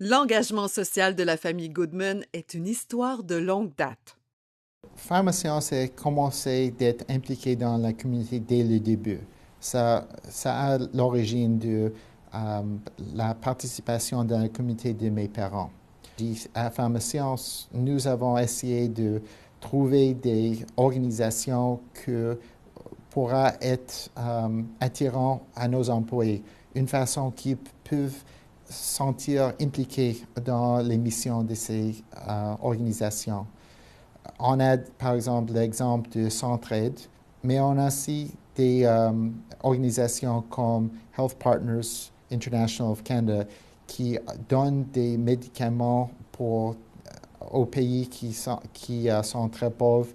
L'engagement social de la famille Goodman est une histoire de longue date. Pharmascience a commencé d'être impliqué dans la communauté dès le début. Ça a l'origine de la participation dans la communauté de mes parents. À Pharmascience, nous avons essayé de trouver des organisations qui pourra être attirant à nos employés, une façon qu'ils peuvent se sentir impliqués dans les missions de ces organisations. On a par exemple l'exemple de Centraide, mais on a aussi des organisations comme Health Partners International of Canada qui donnent des médicaments aux pays qui sont très pauvres.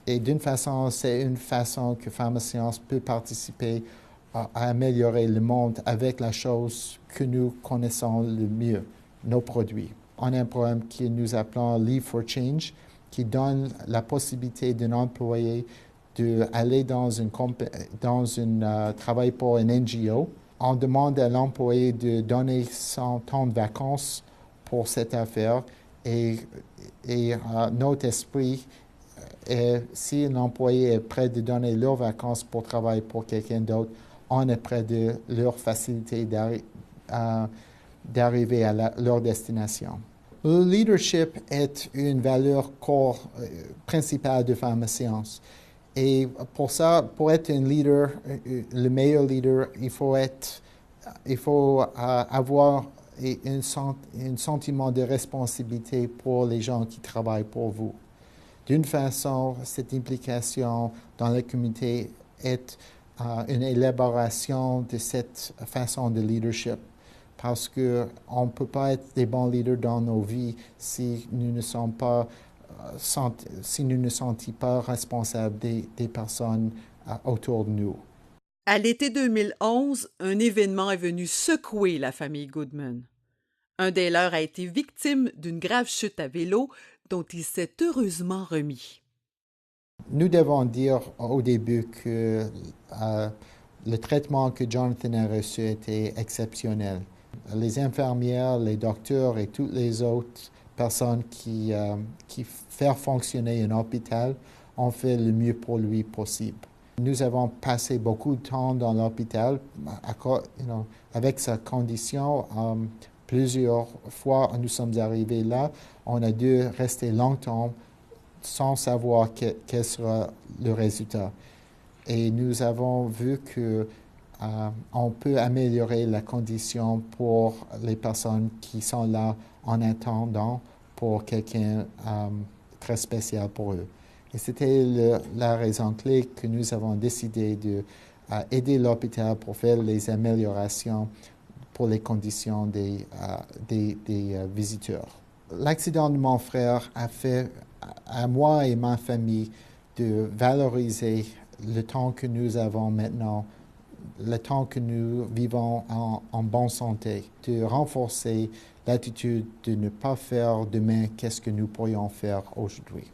Et d'une façon, c'est une façon que Pharmascience peut participer à améliorer le monde avec la chose que nous connaissons le mieux, nos produits. On a un programme que nous appelons Leave for Change, qui donne la possibilité d'un employé d'aller dans un travail pour un NGO. On demande à l'employé de donner son temps de vacances pour cette affaire et notre esprit est, si un employé est prêt de donner leurs vacances pour travailler pour quelqu'un d'autre, on est prêt de leur faciliter d'arriver à leur destination. Le leadership est une valeur corps principale de Pharmascience. Et pour ça, pour être un leader, le meilleur leader, il faut avoir un sentiment de responsabilité pour les gens qui travaillent pour vous. D'une façon, cette implication dans la communauté est une élaboration de cette façon de leadership. Parce qu'on ne peut pas être des bons leaders dans nos vies si nous ne sommes pas, si nous ne sentons pas responsables des personnes autour de nous. À l'été 2011, un événement est venu secouer la famille Goodman. Un des leurs a été victime d'une grave chute à vélo dont il s'est heureusement remis. Nous devons dire au début que le traitement que Jonathan a reçu était exceptionnel. Les infirmières, les docteurs et toutes les autres personnes qui font fonctionner un hôpital ont fait le mieux pour lui possible. Nous avons passé beaucoup de temps dans l'hôpital avec sa condition. Plusieurs fois, nous sommes arrivés là. On a dû rester longtemps sans savoir quel sera le résultat. Et nous avons vu que on peut améliorer la condition pour les personnes qui sont là en attendant pour quelqu'un très spécial pour eux. Et c'était la raison clé que nous avons décidé d'aider l'hôpital pour faire les améliorations pour les conditions des visiteurs. L'accident de mon frère a fait à moi et ma famille de valoriser le temps que nous avons maintenant, le temps que nous vivons en bonne santé, de renforcer l'attitude de ne pas faire demain qu'est-ce que nous pourrions faire aujourd'hui.